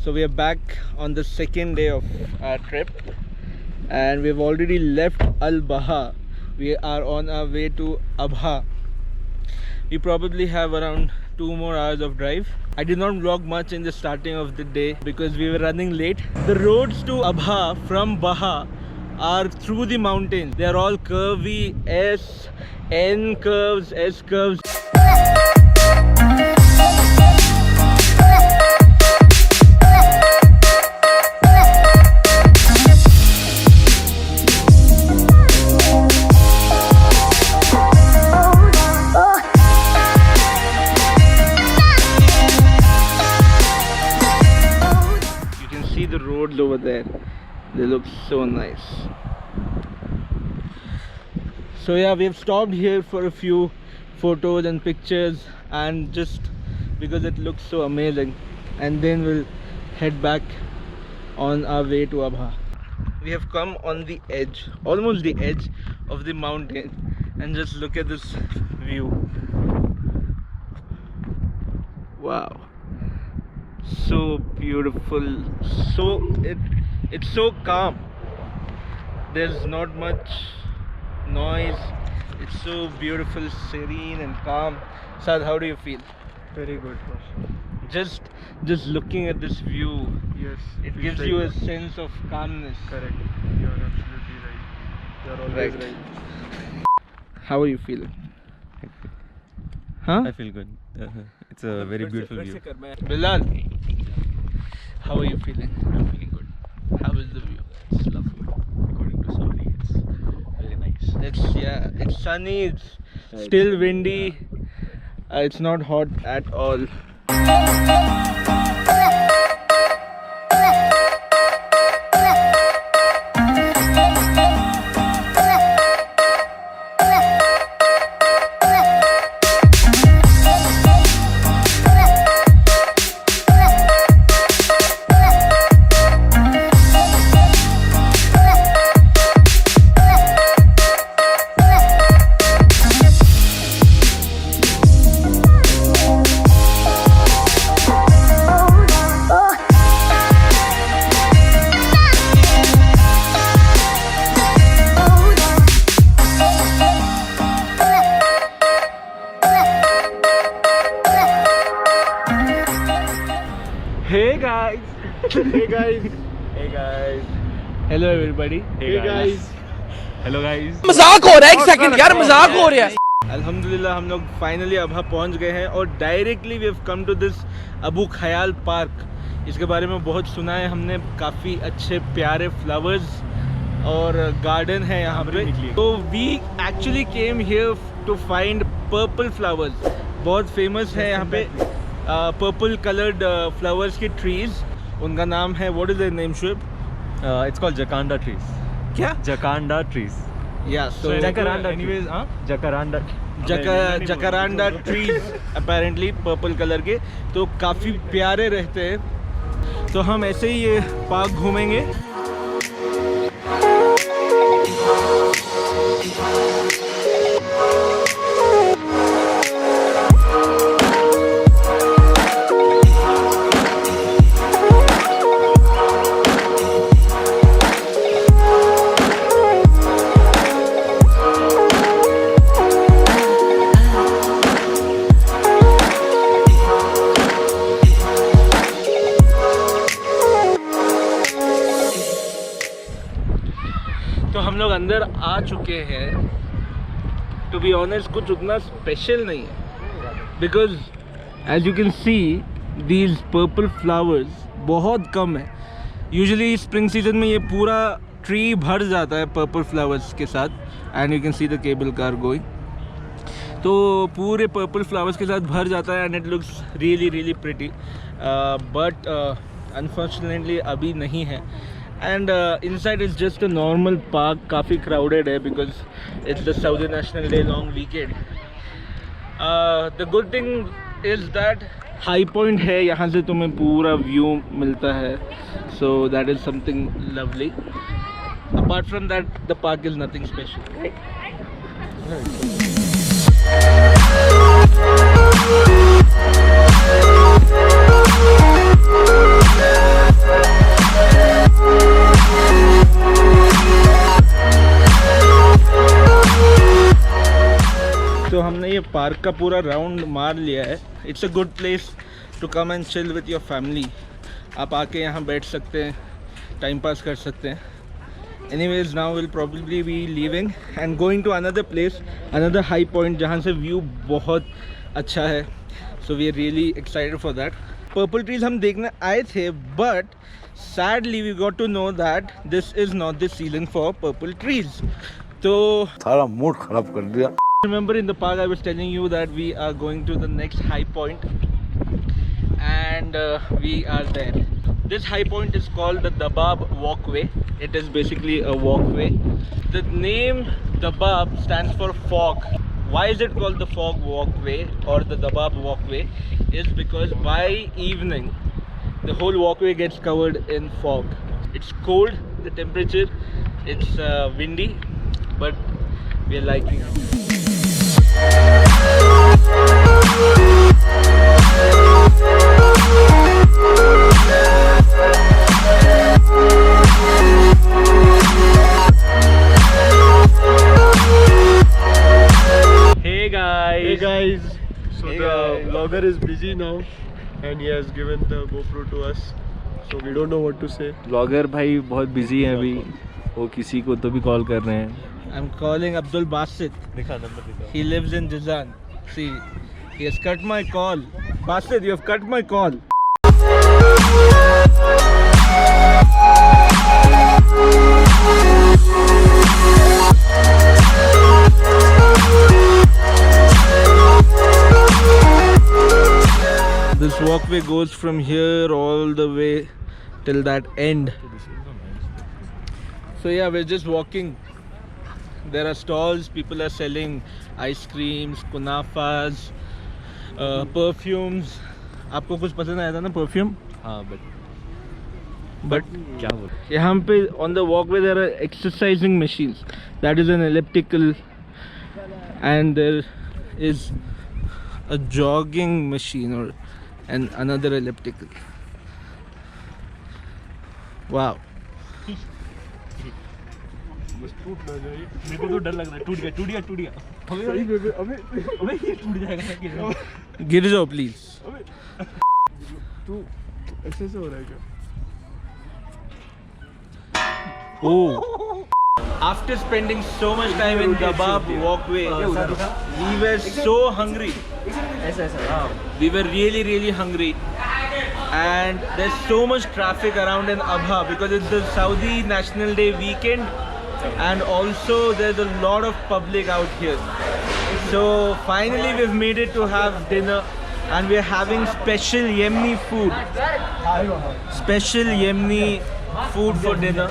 So we are back on the second day of our trip and we've already left Al Baha. We are on our way to Abha. We probably have around 2 more hours of drive. I did not vlog much in the starting of the day because we were running late. The roads to Abha from Baha are through the mountains. They are all curvy, S, N curves, S curves. The roads over there, they look so nice. So yeah, we have stopped here for a few photos and pictures, and just because it looks so amazing, and then we'll head back on our way to Abha. We have come on the edge, almost the edge of the mountain, and just look at this view. Wow, so beautiful. It's so calm. There's not much noise. It's so beautiful, serene and calm. Sad, how do you feel? Very good. Just looking at this view, Yes, it gives you a sense of calmness. Correct. You are absolutely right. You are always right. How are you feeling? Huh? I feel good. It's a very beautiful view. Bilal, how are you feeling? I'm feeling good. How is the view? It's lovely. According to Saudi, it's very nice. It's sunny, it's still windy, it's not hot at all. Hey guys! Hey guys. Hey guys. Hello everybody. Hey guys. Hello guys. मजाक हो रहा है एक second यार मजाक हो रहा है अल्हम्दुलिल्लाह हम लोग फाइनली अबहा पहुंच गए हैं और directly we have come to this Abu Khayal park. इसके बारे में बहुत सुना है हमने. काफ़ी अच्छे प्यारे फ्लावर्स और गार्डन है यहाँ पे. तो we actually came here to find purple flowers. बहुत फेमस है यहाँ पे पर्पल कलर्ड फ्लावर्स की ट्रीज. उनका नाम है, what is the name Shoaib? It's called Jacaranda trees. क्या? Jacaranda trees. या so Jacaranda. Anyways, Jacaranda. Jacaranda trees apparently purple colour के. तो काफ़ी प्यारे रहते हैं. तो हम ऐसे ही ये पार्क घूमेंगे. तो हम लोग अंदर आ चुके हैं. टू बी ऑनेस्ट कुछ उतना स्पेशल नहीं है because as you can see these purple flowers बहुत कम है. यूजुअली स्प्रिंग सीजन में ये पूरा ट्री भर जाता है पर्पल फ्लावर्स के साथ. And you can see the cable car going. तो पूरे पर्पल फ्लावर्स के साथ भर जाता है and it looks really really pretty. But unfortunately अभी नहीं है. And inside is just a normal park. काफ़ी crowded है because it's the Saudi National Day long weekend. The good thing is that high point है, यहाँ से तुम्हें पूरा view मिलता है. So that is something lovely. Apart from that, the park is nothing special. Right? हमने ये पार्क का पूरा राउंड मार लिया है. It's a good place to come and chill with your family. आप आके यहाँ बैठ सकते हैं, टाइम पास कर सकते हैं. Anyways, now we'll probably be leaving and going to another place, another high point जहाँ से view बहुत अच्छा है. So we are really excited for that. Purple trees हम देखने आए थे, but sadly we got to know that this is not the season for purple trees. तो सारा मूड खराब कर दिया. remember in the park I was telling you that we are going to the next high point, and we are there. This high point is called the Dabab Walkway. It is basically a walkway. The name Dabab stands for fog. Why is it called the fog walkway or the Dabab walkway? Is because by evening the whole walkway gets covered in fog. It's cold, the temperature, it's windy, but we are liking it. Hey guys. Hey guys, so Hey the guys. vlogger is busy now and he has given the GoPro to us, so we don't know what to say. Blogger भाई बहुत busy है अभी, वो किसी को तो भी call कर रहे हैं. I'm calling Abdul Basit. दिखा नंबर दिखा. He lives in Jizan. See, he has cut my call. Basit, you have cut my call. This walkway goes from here all the way till that end. So yeah, we're just walking. There are stalls, people are selling ice creams, kunafas, perfumes. आपको कुछ पसंद आया था ना perfume? हाँ But क्या बोल. यहाँ पे on the walkway there are exercising machines. That is an elliptical, and there is a jogging machine or another elliptical. Wow. बस टूट ना जाए. मेरे को तो डर लग रहा है. टूट गया. सही में अबे अबे ये टूट जाएगा. गिर जाओ please. तू ऐसे हो रहा है क्या? Oh. After spending so much time in Dabab walkway, we were so hungry. We were really hungry. And there's so much traffic around in Abha because it's the Saudi National Day weekend, and also there's a lot of public out here. So finally we've made it to have dinner, and we're having special Yemeni food. Special Yemeni food for dinner.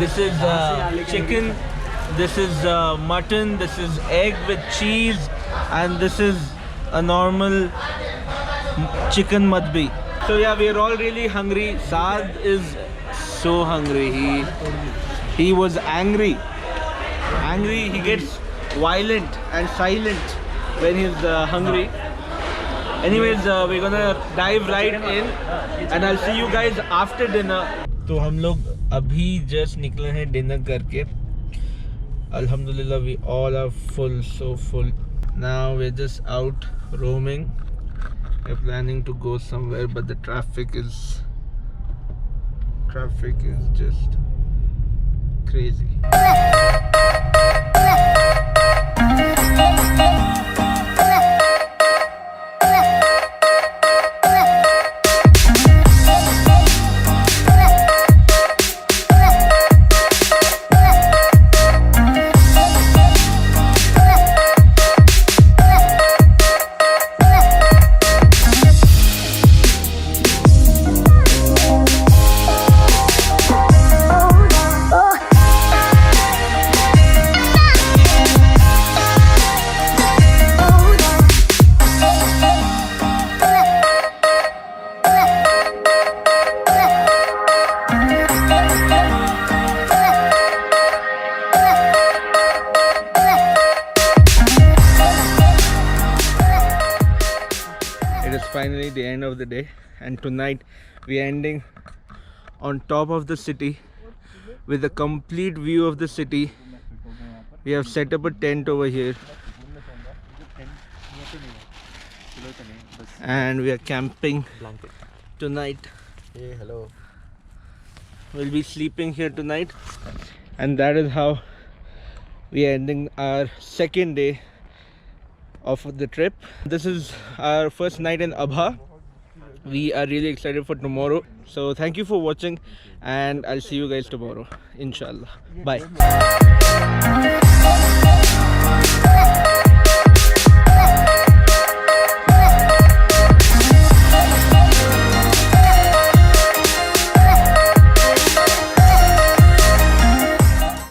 This is chicken, this is mutton, this is egg with cheese, and this is a normal chicken madbi. So yeah, we are all really hungry. Saad is so hungry. He was angry. He gets violent and silent when he's hungry. Anyways, we're gonna dive right in, and I'll see you guys after dinner. तो हम लोग अभी just निकले हैं dinner करके. Alhamdulillah, we all are full, so full. Now we're just out roaming. We're planning to go somewhere, but the traffic is just crazy. It is finally the end of the day, and tonight we are ending on top of the city with a complete view of the city We have set up a tent over here. And we are camping tonight. Hey, hello. We'll be sleeping here tonight. And that is how we are ending our second day of the trip. This is our first night in Abha. We are really excited for tomorrow. So thank you for watching, and I'll see you guys tomorrow, inshallah. Bye.